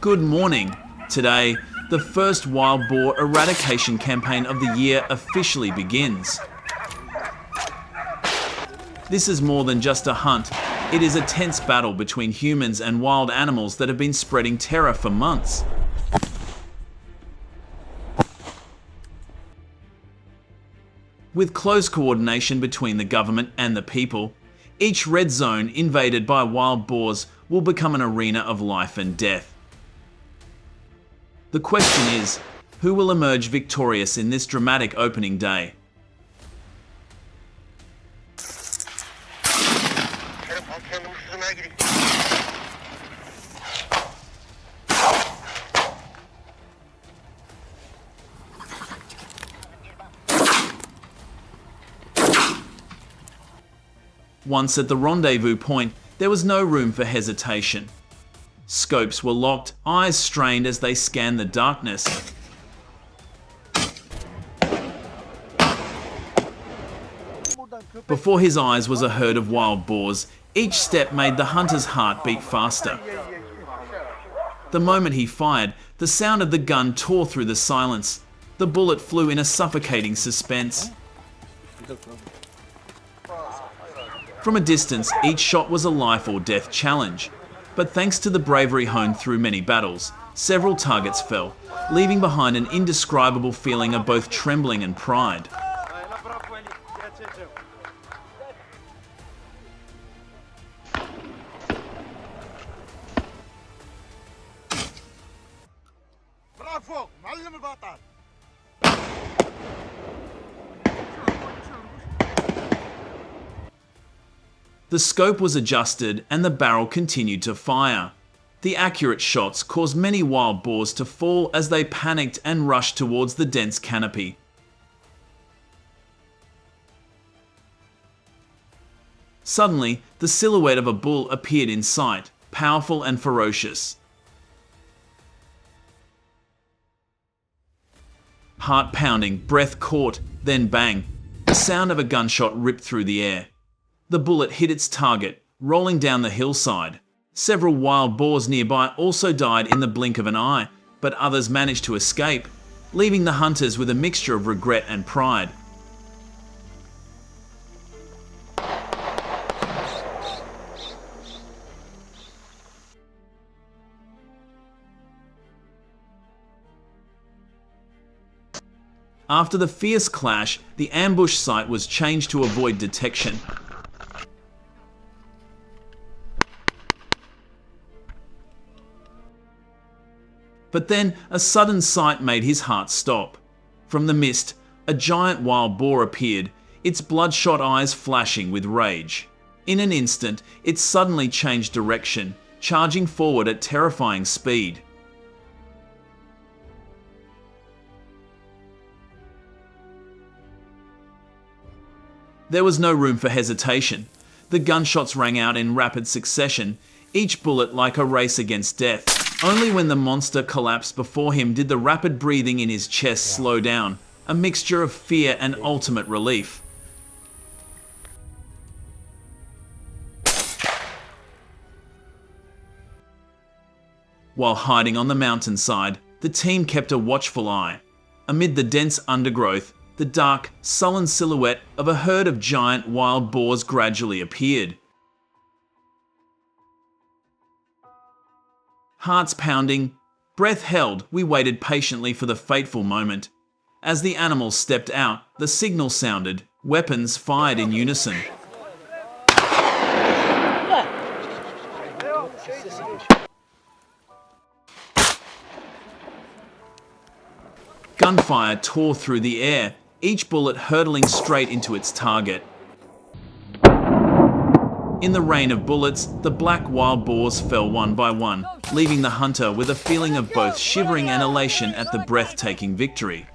Good morning. Today, the first wild boar eradication campaign of the year officially begins. This is more than just a hunt. It is a tense battle between humans and wild animals that have been spreading terror for months. With close coordination between the government and the people, each red zone invaded by wild boars will become an arena of life and death. The question is, who will emerge victorious in this dramatic opening day? Once at the rendezvous point, there was no room for hesitation. Scopes were locked, eyes strained as they scanned the darkness. Before his eyes was a herd of wild boars. Each step made the hunter's heart beat faster. The moment he fired, the sound of the gun tore through the silence. The bullet flew in a suffocating suspense. From a distance, each shot was a life or death challenge. But thanks to the bravery honed through many battles, several targets fell, leaving behind an indescribable feeling of both trembling and pride. The scope was adjusted and the barrel continued to fire. The accurate shots caused many wild boars to fall as they panicked and rushed towards the dense canopy. Suddenly, the silhouette of a bull appeared in sight, powerful and ferocious. Heart pounding, breath caught, then bang. The sound of a gunshot ripped through the air. The bullet hit its target, rolling down the hillside. Several wild boars nearby also died in the blink of an eye, but others managed to escape, leaving the hunters with a mixture of regret and pride. After the fierce clash, the ambush site was changed to avoid detection. But then, a sudden sight made his heart stop. From the mist, a giant wild boar appeared, its bloodshot eyes flashing with rage. In an instant, it suddenly changed direction, charging forward at terrifying speed. There was no room for hesitation. The gunshots rang out in rapid succession, each bullet like a race against death. Only when the monster collapsed before him did the rapid breathing in his chest slow down, a mixture of fear and ultimate relief. While hiding on the mountainside, the team kept a watchful eye. Amid the dense undergrowth, the dark, sullen silhouette of a herd of giant wild boars gradually appeared. Hearts pounding, breath held, we waited patiently for the fateful moment. As the animals stepped out, the signal sounded, weapons fired in unison. Gunfire tore through the air, each bullet hurtling straight into its target. In the rain of bullets, the black wild boars fell one by one, leaving the hunter with a feeling of both shivering and elation at the breathtaking victory.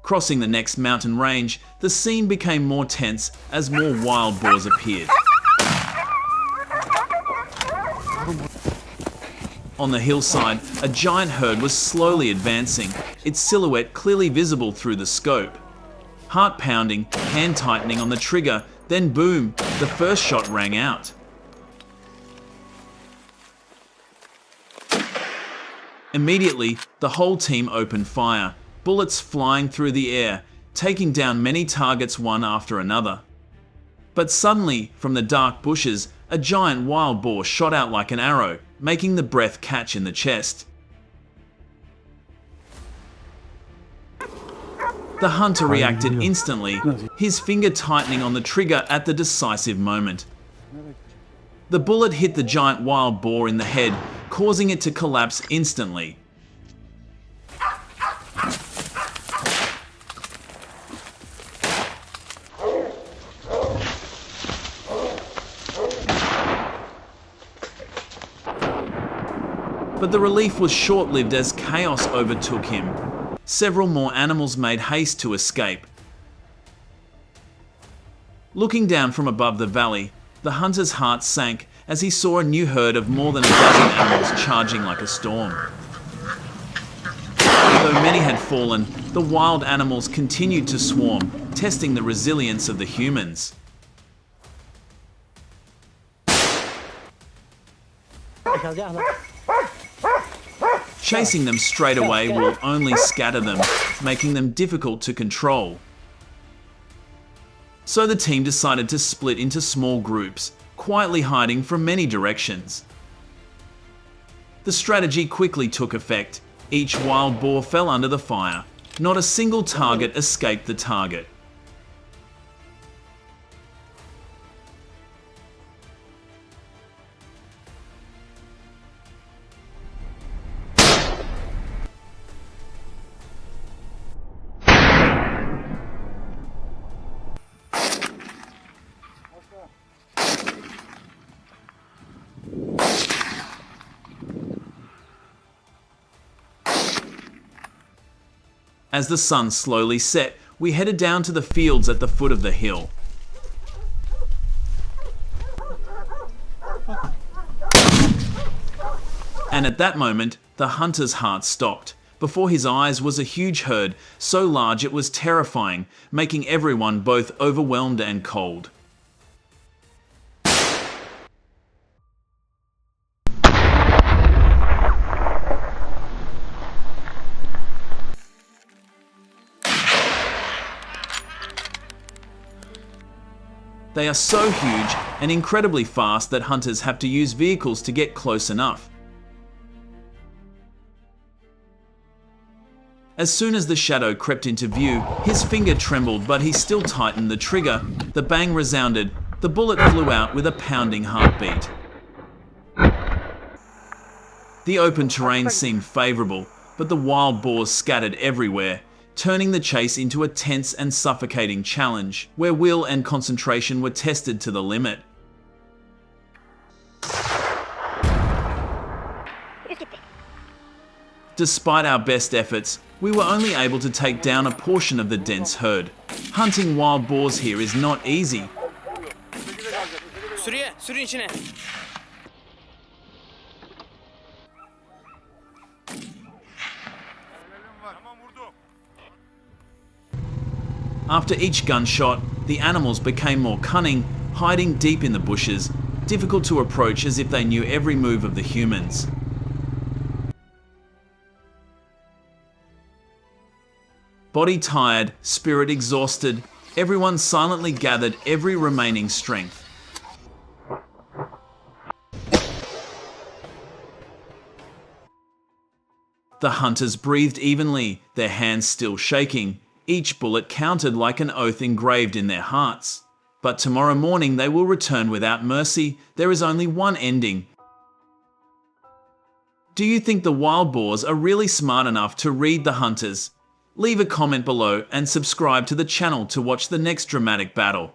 Crossing the next mountain range, the scene became more tense as more wild boars appeared. On the hillside, a giant herd was slowly advancing, its silhouette clearly visible through the scope. Heart pounding, hand tightening on the trigger, then boom, the first shot rang out. Immediately, the whole team opened fire, bullets flying through the air, taking down many targets one after another. But suddenly, from the dark bushes, a giant wild boar shot out like an arrow, making the breath catch in the chest. The hunter reacted instantly, his finger tightening on the trigger at the decisive moment. The bullet hit the giant wild boar in the head, causing it to collapse instantly. But the relief was short-lived as chaos overtook him. Several more animals made haste to escape. Looking down from above the valley, the hunter's heart sank as he saw a new herd of more than a dozen animals charging like a storm. Though many had fallen, the wild animals continued to swarm, testing the resilience of the humans. Chasing them straight away will only scatter them, making them difficult to control. So the team decided to split into small groups, quietly hiding from many directions. The strategy quickly took effect. Each wild boar fell under the fire. Not a single target escaped the target. As the sun slowly set, we headed down to the fields at the foot of the hill. And at that moment, the hunter's heart stopped. Before his eyes was a huge herd, so large it was terrifying, making everyone both overwhelmed and cold. They are so huge and incredibly fast that hunters have to use vehicles to get close enough. As soon as the shadow crept into view, his finger trembled, but he still tightened the trigger. The bang resounded. The bullet flew out with a pounding heartbeat. The open terrain seemed favorable, but the wild boars scattered everywhere, turning the chase into a tense and suffocating challenge, where will and concentration were tested to the limit. Despite our best efforts, we were only able to take down a portion of the dense herd. Hunting wild boars here is not easy. After each gunshot, the animals became more cunning, hiding deep in the bushes, difficult to approach as if they knew every move of the humans. Body tired, spirit exhausted, everyone silently gathered every remaining strength. The hunters breathed evenly, their hands still shaking. Each bullet counted like an oath engraved in their hearts. But tomorrow morning they will return without mercy. There is only one ending. Do you think the wild boars are really smart enough to read the hunters? Leave a comment below and subscribe to the channel to watch the next dramatic battle.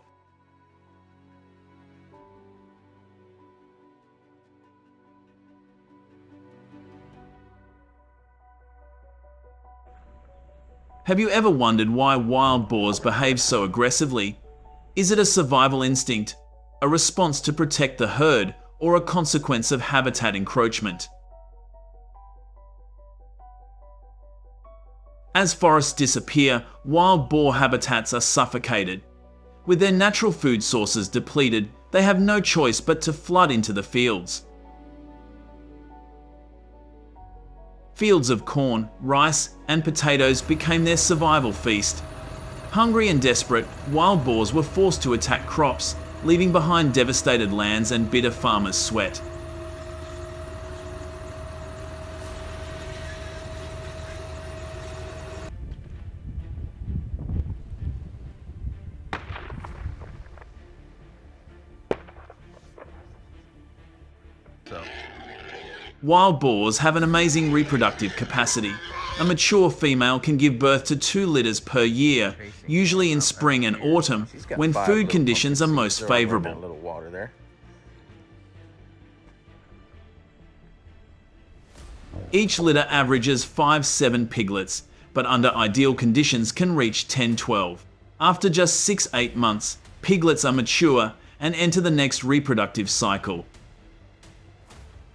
Have you ever wondered why wild boars behave so aggressively? Is it a survival instinct, a response to protect the herd, or a consequence of habitat encroachment? As forests disappear, wild boar habitats are suffocated. With their natural food sources depleted, they have no choice but to flood into the fields. Fields of corn, rice, and potatoes became their survival feast. Hungry and desperate, wild boars were forced to attack crops, leaving behind devastated lands and bitter farmers' sweat. Wild boars have an amazing reproductive capacity. A mature female can give birth to 2 litters per year, usually in spring and autumn, when food conditions are most favorable. Each litter averages 5-7 piglets, but under ideal conditions can reach 10-12. After just 6-8 months, piglets are mature and enter the next reproductive cycle.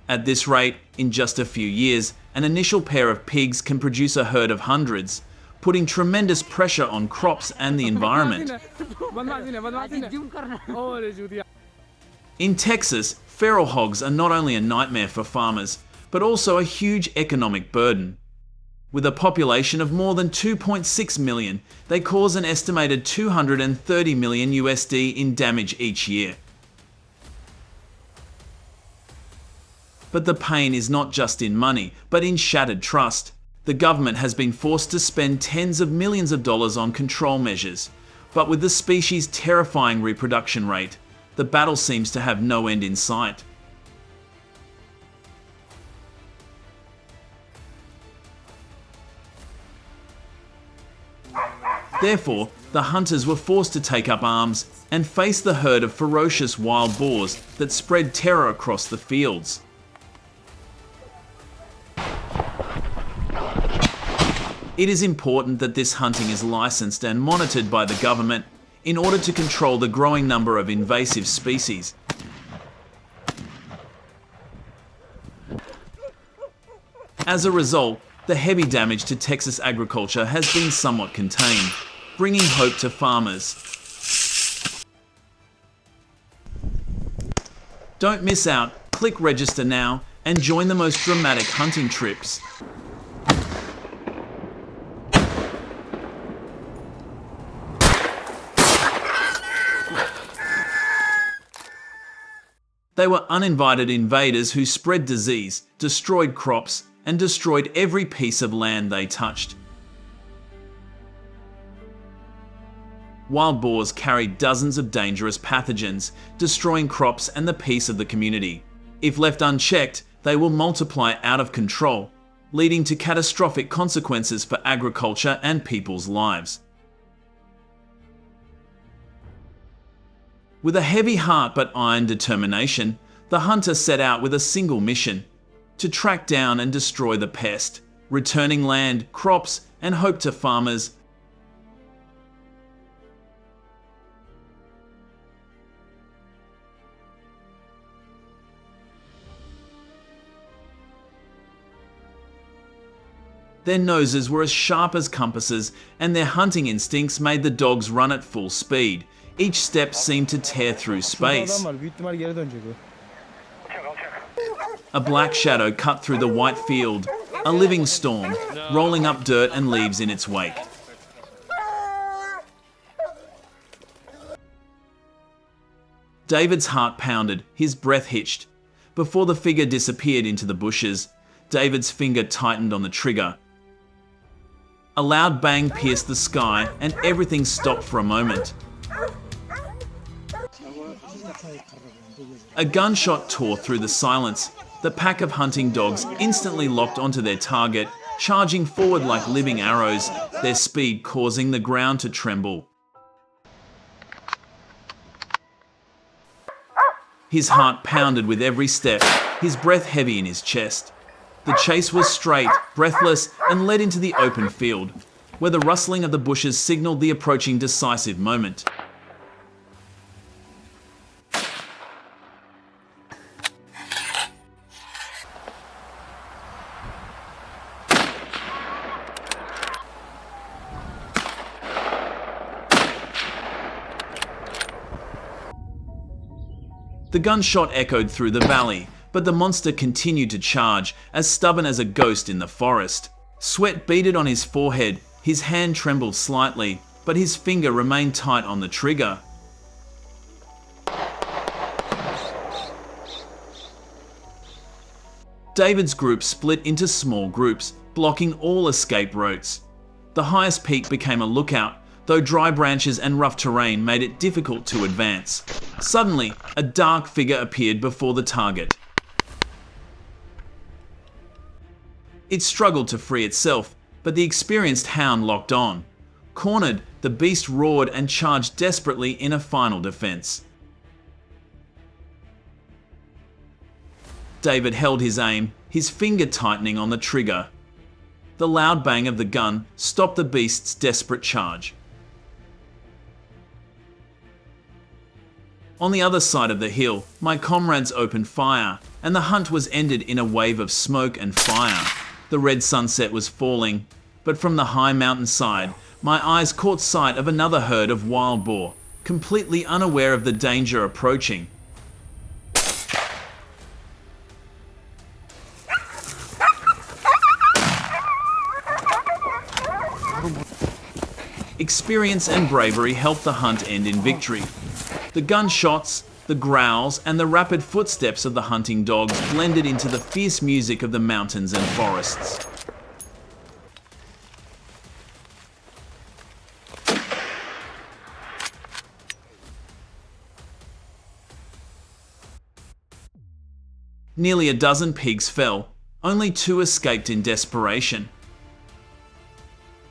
At this rate, in just a few years, an initial pair of pigs can produce a herd of hundreds, putting tremendous pressure on crops and the environment. In Texas, feral hogs are not only a nightmare for farmers, but also a huge economic burden. With a population of more than 2.6 million, they cause an estimated $230 million USD in damage each year. But the pain is not just in money, but in shattered trust. The government has been forced to spend tens of millions of dollars on control measures. But with the species' terrifying reproduction rate, the battle seems to have no end in sight. Therefore, the hunters were forced to take up arms and face the herd of ferocious wild boars that spread terror across the fields. It is important that this hunting is licensed and monitored by the government in order to control the growing number of invasive species. As a result, the heavy damage to Texas agriculture has been somewhat contained, bringing hope to farmers. Don't miss out, click register now and join the most dramatic hunting trips. They were uninvited invaders who spread disease, destroyed crops, and destroyed every piece of land they touched. Wild boars carry dozens of dangerous pathogens, destroying crops and the peace of the community. If left unchecked, they will multiply out of control, leading to catastrophic consequences for agriculture and people's lives. With a heavy heart but iron determination, the hunter set out with a single mission: to track down and destroy the pest, returning land, crops, and hope to farmers. Their noses were as sharp as compasses, and their hunting instincts made the dogs run at full speed. Each step seemed to tear through space. A black shadow cut through the white field, a living storm, rolling up dirt and leaves in its wake. David's heart pounded, his breath hitched. Before the figure disappeared into the bushes, David's finger tightened on the trigger. A loud bang pierced the sky, and everything stopped for a moment. A gunshot tore through the silence. The pack of hunting dogs instantly locked onto their target, charging forward like living arrows, their speed causing the ground to tremble. His heart pounded with every step, his breath heavy in his chest. The chase was straight, breathless, and led into the open field, where the rustling of the bushes signaled the approaching decisive moment. The gunshot echoed through the valley, but the monster continued to charge, as stubborn as a ghost in the forest. Sweat beaded on his forehead, his hand trembled slightly, but his finger remained tight on the trigger. David's group split into small groups, blocking all escape routes. The highest peak became a lookout, though dry branches and rough terrain made it difficult to advance. Suddenly, a dark figure appeared before the target. It struggled to free itself, but the experienced hound locked on. Cornered, the beast roared and charged desperately in a final defense. David held his aim, his finger tightening on the trigger. The loud bang of the gun stopped the beast's desperate charge. On the other side of the hill, my comrades opened fire, and the hunt was ended in a wave of smoke and fire. The red sunset was falling, but from the high mountainside, my eyes caught sight of another herd of wild boar, completely unaware of the danger approaching. Experience and bravery helped the hunt end in victory. The gunshots, the growls, and the rapid footsteps of the hunting dogs blended into the fierce music of the mountains and forests. Nearly a dozen pigs fell, only 2 escaped in desperation.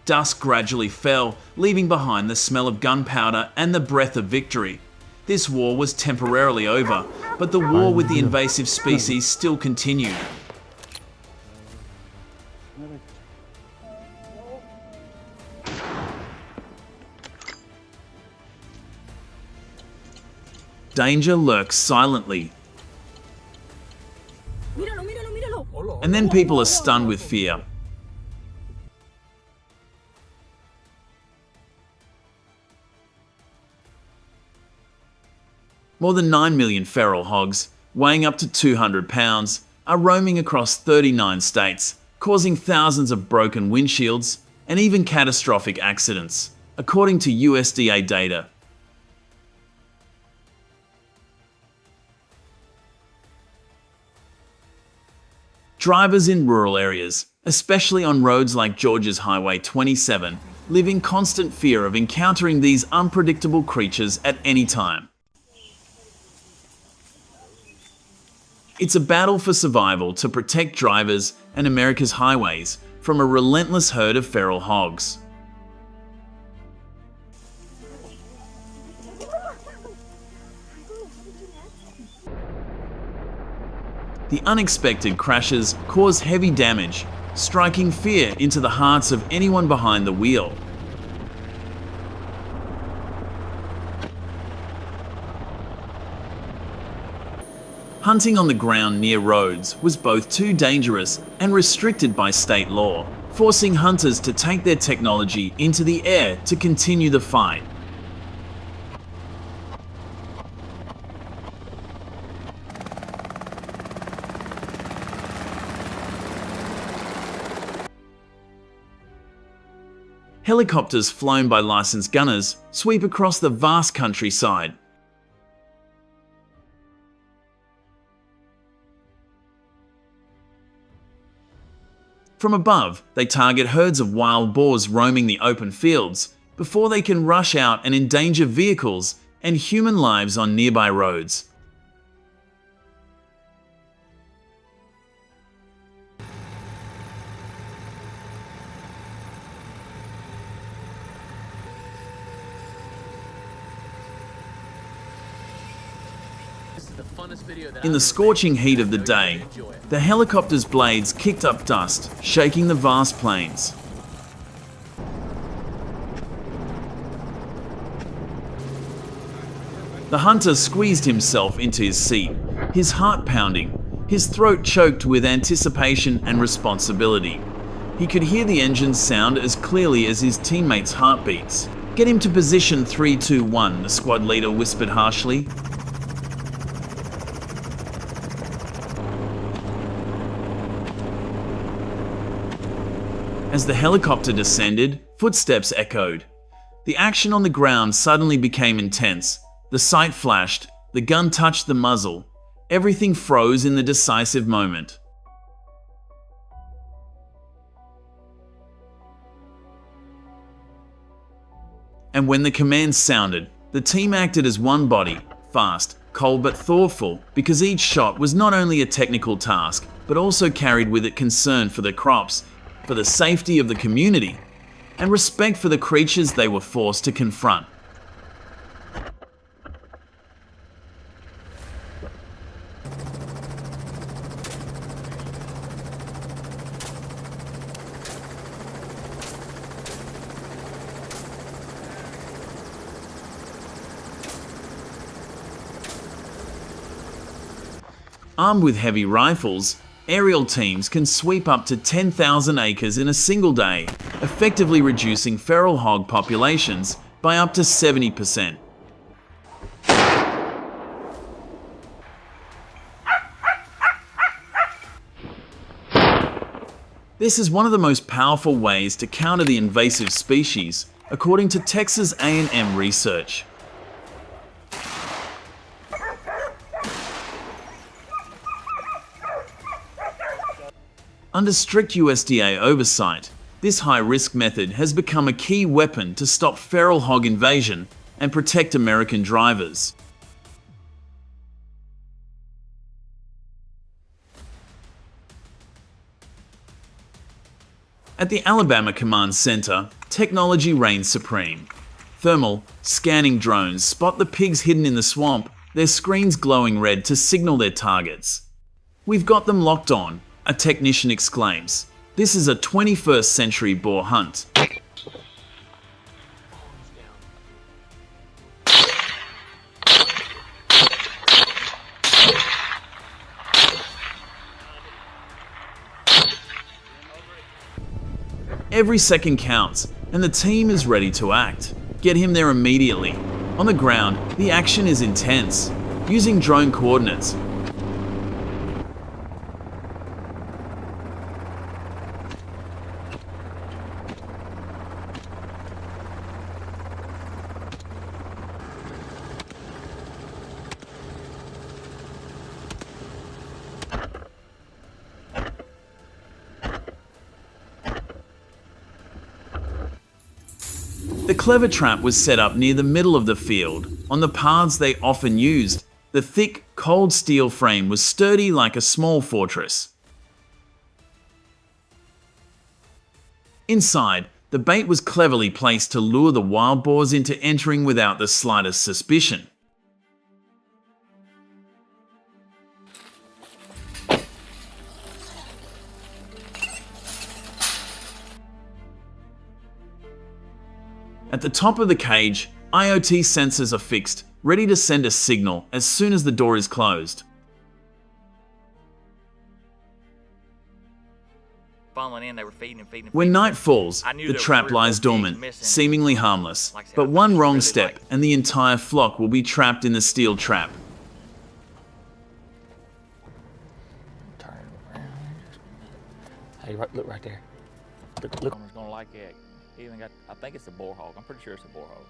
Dusk gradually fell, leaving behind the smell of gunpowder and the breath of victory. This war was temporarily over, but the war with the invasive species still continued. Danger lurks silently, and then people are stunned with fear. More than 9 million feral hogs, weighing up to 200 pounds, are roaming across 39 states, causing thousands of broken windshields and even catastrophic accidents, according to USDA data. Drivers in rural areas, especially on roads like Georgia's Highway 27, live in constant fear of encountering these unpredictable creatures at any time. It's a battle for survival to protect drivers and America's highways from a relentless herd of feral hogs. The unexpected crashes cause heavy damage, striking fear into the hearts of anyone behind the wheel. Hunting on the ground near roads was both too dangerous and restricted by state law, forcing hunters to take their technology into the air to continue the fight. Helicopters flown by licensed gunners sweep across the vast countryside. From above, they target herds of wild boars roaming the open fields before they can rush out and endanger vehicles and human lives on nearby roads. In the scorching heat of the day, the helicopter's blades kicked up dust, shaking the vast plains. The hunter squeezed himself into his seat, his heart pounding, his throat choked with anticipation and responsibility. He could hear the engines sound as clearly as his teammates' heartbeats. "Get him to position 3-2-1, the squad leader whispered harshly. As the helicopter descended, footsteps echoed. The action on the ground suddenly became intense. The sight flashed, the gun touched the muzzle. Everything froze in the decisive moment. And when the command sounded, the team acted as one body, fast, cold but thoughtful, because each shot was not only a technical task, but also carried with it concern for the crops, for the safety of the community, and respect for the creatures they were forced to confront. Armed with heavy rifles, aerial teams can sweep up to 10,000 acres in a single day, effectively reducing feral hog populations by up to 70%. This is one of the most powerful ways to counter the invasive species, according to Texas A&M research. Under strict USDA oversight, this high-risk method has become a key weapon to stop feral hog invasion and protect American drivers. At the Alabama Command Center, technology reigns supreme. Thermal, scanning drones spot the pigs hidden in the swamp, their screens glowing red to signal their targets. "We've got them locked on," a technician exclaims. This is a 21st century boar hunt. Every second counts, and the team is ready to act. Get him there immediately. On the ground, the action is intense. Using drone coordinates, the clever trap was set up near the middle of the field, on the paths they often used. The thick, cold steel frame was sturdy like a small fortress. Inside, the bait was cleverly placed to lure the wild boars into entering without the slightest suspicion. At the top of the cage, IoT sensors are fixed, ready to send a signal as soon as the door is closed. When night falls, the trap lies dormant, seemingly harmless. But one wrong step and the entire flock will be trapped in the steel trap. Turn around. Hey, look right there. Look. I'm gonna like it. Even got, I think it's a boar hog. I'm pretty sure it's a boar hog.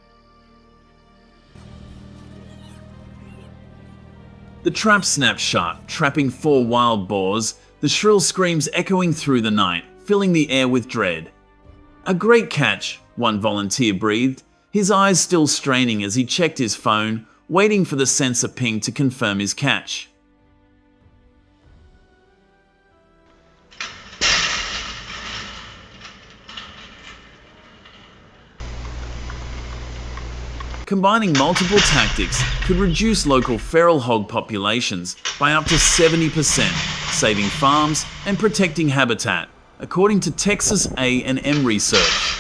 The trap snaps shut, trapping 4 wild boars, the shrill screams echoing through the night, filling the air with dread. "A great catch," one volunteer breathed, his eyes still straining as he checked his phone, waiting for the sensor ping to confirm his catch. Combining multiple tactics could reduce local feral hog populations by up to 70%, saving farms and protecting habitat, according to Texas A&M research.